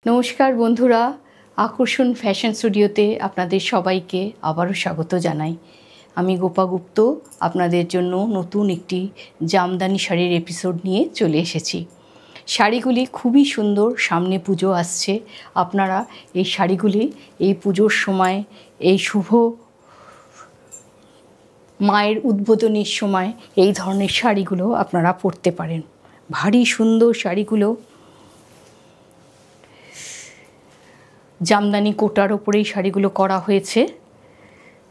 নমস্কার বন্ধুরা, আকর্ষণ ফ্যাশন স্টুডিওতে আপনাদের সবাইকে আবারও স্বাগত জানাই। আমি গোপা গুপ্ত আপনাদের জন্য নতুন একটি জামদানি শাড়ির এপিসোড নিয়ে চলে এসেছি। শাড়িগুলি খুবই সুন্দর, সামনে পুজো আসছে। আপনারা এই শাড়িগুলি এই পুজোর সময়, এই শুভ মায়ের উদ্বোধনের সময় এই ধরনের শাড়িগুলো আপনারা পরতে পারেন। ভারী সুন্দর শাড়িগুলো জামদানি কোটার ওপরেই শাড়িগুলো করা হয়েছে।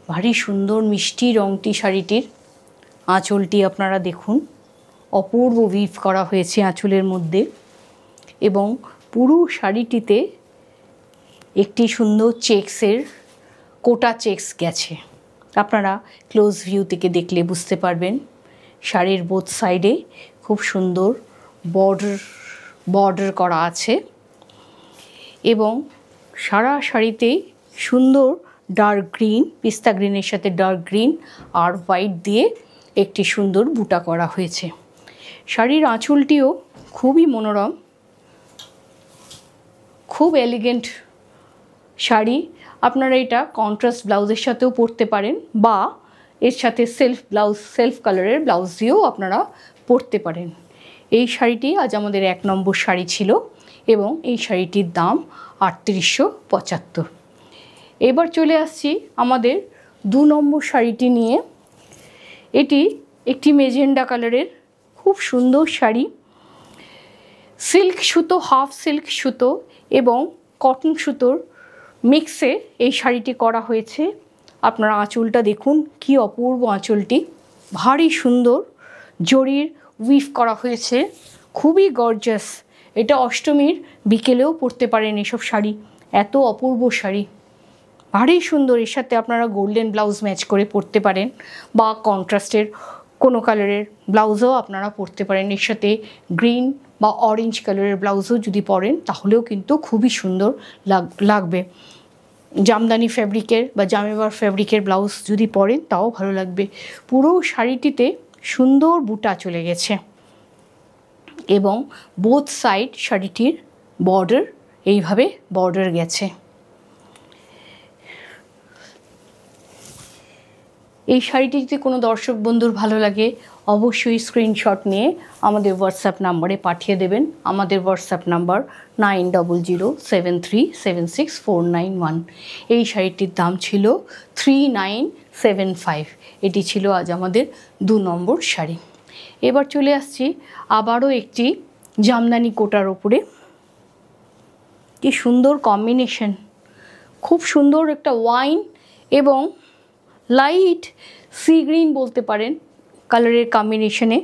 ভারী সুন্দর মিষ্টি রঙটি শাড়িটির। আঁচলটি আপনারা দেখুন, অপূর্ব উইভ করা হয়েছে আঁচলের মধ্যে, এবং পুরো শাড়িটিতে একটি সুন্দর চেক্সের কোটা চেক্স গেছে। আপনারা ক্লোজ ভিউ থেকে দেখলে বুঝতে পারবেন। শাড়ির বোথ সাইডে খুব সুন্দর বর্ডার করা আছে, এবং সারা শাড়িতেই সুন্দর ডার্ক গ্রিন, পিস্তা গ্রিনের সাথে ডার্ক গ্রিন আর হোয়াইট দিয়ে একটি সুন্দর বুটা করা হয়েছে। শাড়ির আঁচলটিও খুবই মনোরম, খুব এলিগেন্ট শাড়ি। আপনারা এটা কন্ট্রাস্ট ব্লাউজের সাথেও পরতে পারেন, বা এর সাথে সেলফ কালারের ব্লাউজ দিয়েও আপনারা পরতে পারেন। এই শাড়িটি আজ আমাদের 1 নম্বর শাড়ি ছিল, এবং এই শাড়িটির দাম ৩৮৭৫। এবার চলে আসছি আমাদের 2 নম্বর শাড়িটি নিয়ে। এটি একটি মেজেন্ডা কালারের খুব সুন্দর শাড়ি। সিল্ক সুতো, হাফ সিল্ক সুতো এবং কটন সুতোর মিক্সে এই শাড়িটি করা হয়েছে। আপনারা আঁচলটা দেখুন, কি অপূর্ব আঁচলটি, ভারী সুন্দর জরির উইভ করা হয়েছে, খুবই গর্জাস। এটা অষ্টমীর বিকেলেও পরতে পারেন এসব শাড়ি, এত অপূর্ব শাড়ি, ভারী সুন্দর। এর সাথে আপনারা গোল্ডেন ব্লাউজ ম্যাচ করে পরতে পারেন, বা কন্ট্রাস্টের কোনো কালারের ব্লাউজও আপনারা পরতে পারেন। এর সাথে গ্রিন বা অরেঞ্জ কালারের ব্লাউজও যদি পরেন তাহলেও কিন্তু খুবই সুন্দর লাগবে। জামদানি ফ্যাব্রিকের বা জামেবার ফ্যাব্রিকের ব্লাউজ যদি পরেন তাও ভালো লাগবে। পুরো শাড়িটিতে সুন্দর বুটা চলে গেছে, এবং বোথ সাইড শাড়িটির বর্ডার এইভাবে বর্ডার গেছে। এই শাড়িটি যদি কোনো দর্শক বন্ধুর ভালো লাগে, অবশ্যই স্ক্রিনশট নিয়ে আমাদের হোয়াটসঅ্যাপ নাম্বারে পাঠিয়ে দেবেন। আমাদের হোয়াটসঅ্যাপ নাম্বার 9007376491। এই শাড়িটির দাম ছিল 3975। এটি ছিল আজ আমাদের 2 নম্বর শাড়ি। এবার চলে আসছি আবারও একটি জামদানি কোটার ওপরে। কি সুন্দর কম্বিনেশন, খুব সুন্দর একটা ওয়াইন এবং লাইট সি গ্রিন বলতে পারেন কালারের কম্বিনেশনে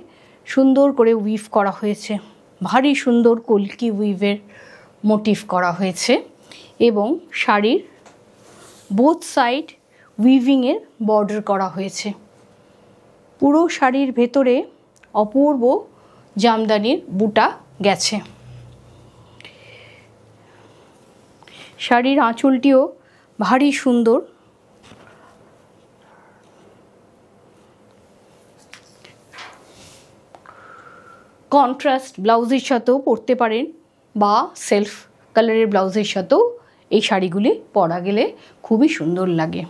সুন্দর করে উইভ করা হয়েছে। ভারী সুন্দর কলকি উইভের মোটিভ করা হয়েছে, এবং শাড়ির বোথ সাইড উইভিংয়ের বর্ডার করা হয়েছে। পুরো শাড়ির ভেতরে অপূর্ব জামদানির বুটা গেছে। শাড়ির আঁচলটিও ভারী সুন্দর, কন্ট্রাস্ট ব্লাউজের সাথেও পরতে পারেন, বা সেলফ কালারের ব্লাউজের সাথেও এই শাড়িগুলি পরা গেলে খুবই সুন্দর লাগে।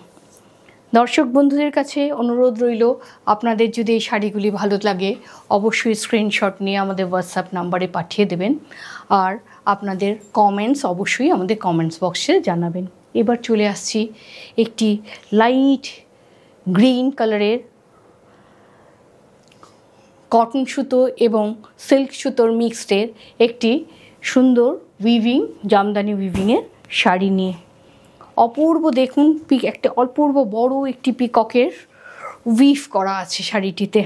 দর্শক বন্ধুদের কাছে অনুরোধ রইল, আপনাদের যদি এই শাড়িগুলি ভালো লাগে অবশ্যই স্ক্রিনশট নিয়ে আমাদের হোয়াটসঅ্যাপ নাম্বারে পাঠিয়ে দেবেন, আর আপনাদের কমেন্টস অবশ্যই আমাদের কমেন্টস বক্সে জানাবেন। এবার চলে আসছি একটি লাইট গ্রিন কালারের কটন সুতো এবং সিল্ক সুতোর মিক্সডের একটি সুন্দর উইভিং, জামদানি উইভিংয়ের শাড়ি নিয়ে। অপূর্ব দেখুন, একটা অপূর্ব বড় একটি পিককের উইভ করা আছে শাড়িটিতে।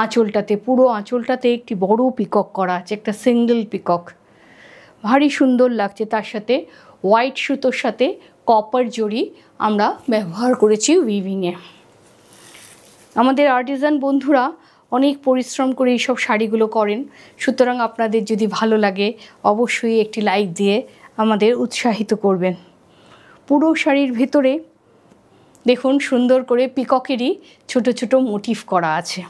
আঁচলটাতে, পুরো আঁচলটাতে একটি বড় পিকক করা আছে, একটা সিঙ্গেল পিকক, ভারী সুন্দর লাগছে। তার সাথে হোয়াইট সুতোর সাথে কপার জরি আমরা ব্যবহার করেছি উইভিংয়ে। আমাদের আর্টিজান বন্ধুরা অনেক পরিশ্রম করে এইসব শাড়িগুলো করেন, সুতরাং আপনাদের যদি ভালো লাগে অবশ্যই একটি লাইক দিয়ে আমাদের উৎসাহিত করবেন। পুরো শাড়ির ভেতরে দেখুন সুন্দর করে পিককেরই ছোট ছোট মোটিভ করা আছে।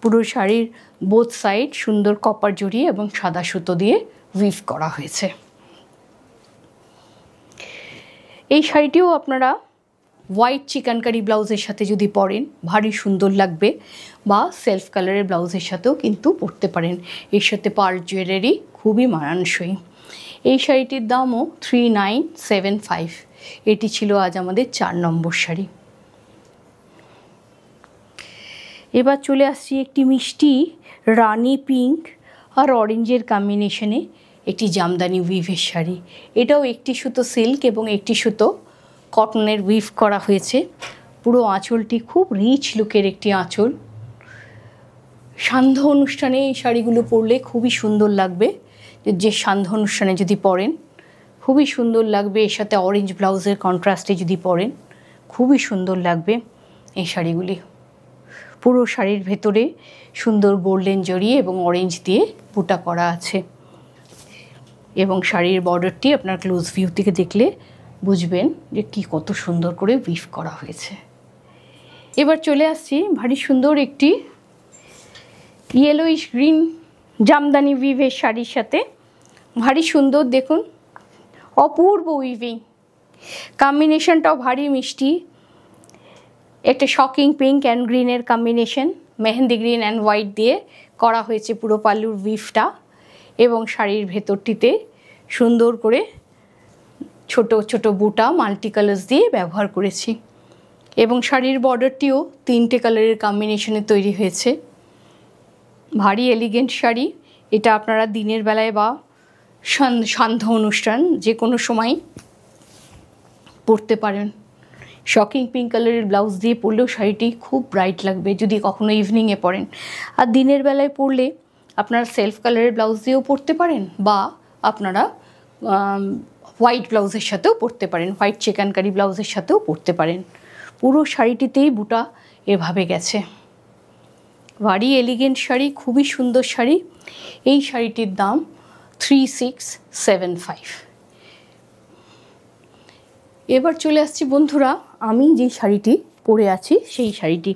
পুরো শাড়ির বোথ সাইড সুন্দর কপার জড়ি এবং সাদা সুতো দিয়ে উইভ করা হয়েছে। এই শাড়িটিও আপনারা হোয়াইট চিকেনকারি ব্লাউজের সাথে যদি পরেন ভারী সুন্দর লাগবে, বা সেলফ কালারের ব্লাউজের সাথেও কিন্তু পরতে পারেন। এর সাথে পার্ল জুয়েলারি খুবই মানানসই। এই শাড়িটির দামও 3975। এটি ছিল আজ আমাদের 4 নম্বর শাড়ি। এবার চলে আসছি একটি মিষ্টি রানি পিঙ্ক আর অরেঞ্জের কম্বিনেশনে একটি জামদানি উইভের শাড়ি। এটাও একটি সুতো সিল্ক এবং একটি সুতো কটনের উইভ করা হয়েছে। পুরো আঁচলটি খুব রিচ লুকের একটি আঁচল। সান্ধ্য অনুষ্ঠানে এই শাড়িগুলো পরলে খুবই সুন্দর লাগবে। যে সান্ধ্য অনুষ্ঠানে যদি পরেন খুবই সুন্দর লাগবে। এর সাথে অরেঞ্জ ব্লাউজের কন্ট্রাস্টে যদি পরেন খুবই সুন্দর লাগবে এই শাড়িগুলি। পুরো শাড়ির ভেতরে সুন্দর গোল্ডেন জড়ি এবং অরেঞ্জ দিয়ে বুটা করা আছে, এবং শাড়ির বর্ডারটি আপনার ক্লোজ ভিউ থেকে দেখলে বুঝবেন যে কি কত সুন্দর করে উইভ করা হয়েছে। এবার চলে আসছি ভারী সুন্দর একটি ইয়েলোইশ গ্রিন জামদানি উইভের শাড়ির সাথে। ভারী সুন্দর, দেখুন অপূর্ব উইভিং, কম্বিনেশনটাও ভারী মিষ্টি। একটা শকিং পিঙ্ক অ্যান্ড গ্রিনের combination, mehendi green and white দিয়ে করা হয়েছে পুরো পাল্লুর উইভটা, এবং শাড়ির ভেতরটিতে সুন্দর করে ছোট ছোট বুটা মাল্টি কালার্স দিয়ে ব্যবহার করেছি, এবং শাড়ির বর্ডারটিও 3টে কালারের কম্বিনেশনে তৈরি হয়েছে। ভারী এলিগেন্ট শাড়ি। এটা আপনারা দিনের বেলায় বা সান্ধ্য অনুষ্ঠান যে কোনো সময় পরতে পারেন। শকিং পিঙ্ক কালারের ব্লাউজ দিয়ে পরলেও শাড়িটি খুব ব্রাইট লাগবে যদি কখনো ইভিনিংয়ে পরেন। আর দিনের বেলায় পরলে আপনারা সেলফ কালারের ব্লাউজ দিয়েও পরতে পারেন, বা আপনারা হোয়াইট ব্লাউজের সাথেও পরতে পারেন, হোয়াইট চিকেনকারি ব্লাউজের সাথেও পরতে পারেন। পুরো শাড়িটিতেই বুটা এভাবে গেছে। ভারী এলিগেন্ট শাড়ি, খুবই সুন্দর শাড়ি। এই শাড়িটির দাম 3675। এবার চলে আসছি বন্ধুরা আমি যে শাড়িটি পরে আছি সেই শাড়িটি।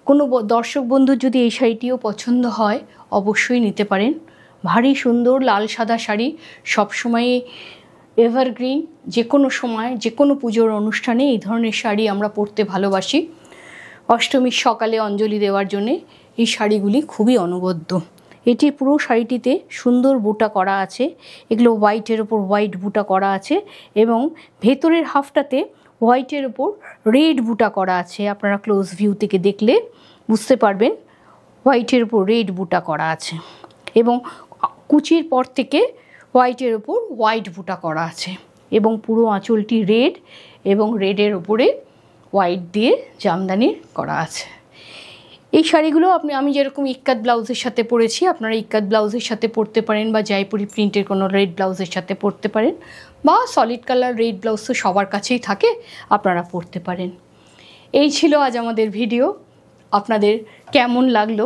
কোনো দর্শক বন্ধুর যদি এই শাড়িটিও পছন্দ হয় অবশ্যই নিতে পারেন। ভারী সুন্দর লাল সাদা শাড়ি, সবসময় এভারগ্রিন, যে কোনো সময় যে কোনো পুজোর অনুষ্ঠানে এই ধরনের শাড়ি আমরা পরতে ভালোবাসি। অষ্টমীর সকালে অঞ্জলি দেওয়ার জন্যে এই শাড়িগুলি খুবই অনবদ্য। এটি পুরো শাড়িটিতে সুন্দর বুটা করা আছে, এগুলো হোয়াইটের ওপর হোয়াইট বুটা করা আছে, এবং ভেতরের হাফটাতে হোয়াইটের ওপর রেড বুটা করা আছে। আপনারা ক্লোজ ভিউ থেকে দেখলে বুঝতে পারবেন হোয়াইটের ওপর রেড বুটা করা আছে, এবং কুচির পর থেকে হোয়াইটের ওপর হোয়াইট বুটা করা আছে, এবং পুরো আঁচলটি রেড এবং রেডের ওপরে হোয়াইট দিয়ে জামদানি করা আছে। এই শাড়িগুলো আমি যেরকম ইক্কাত ব্লাউজের সাথে পরেছি আপনারা ইক্কাত ব্লাউজের সাথে পরতে পারেন, বা জয়পুরি প্রিন্টের কোনো রেড ব্লাউজের সাথে পরতে পারেন, বা সলিড কালার রেড ব্লাউজ তো সবার কাছেই থাকে, আপনারা পরতে পারেন। এই ছিল আজ আমাদের ভিডিও। আপনাদের কেমন লাগলো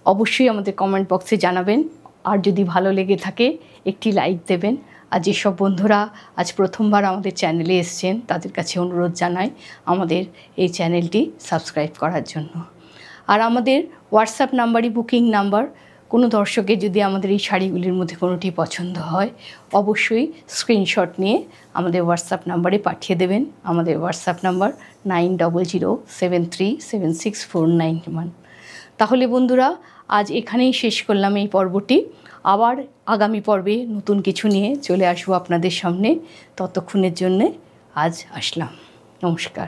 অবশ্যই আমাদের কমেন্ট বক্সে জানাবেন, আর যদি ভালো লেগে থাকে একটি লাইক দেবেন। আর যেসব বন্ধুরা আজ প্রথমবার আমাদের চ্যানেলে এসছেন তাদের কাছে অনুরোধ জানাই আমাদের এই চ্যানেলটি সাবস্ক্রাইব করার জন্য। আর আমাদের হোয়াটসঅ্যাপ নাম্বারই বুকিং নাম্বার। কোনো দর্শকের যদি আমাদের এই শাড়িগুলির মধ্যে কোনোটি পছন্দ হয় অবশ্যই স্ক্রিনশট নিয়ে আমাদের হোয়াটসঅ্যাপ নাম্বারে পাঠিয়ে দেবেন। আমাদের হোয়াটসঅ্যাপ নাম্বার 9007376491। তাহলে বন্ধুরা আজ এখানেই শেষ করলাম এই পর্বটি। আবার আগামী পর্বে নতুন কিছু নিয়ে চলে আসবো আপনাদের সামনে। ততক্ষণের জন্যে আজ আসলাম। নমস্কার।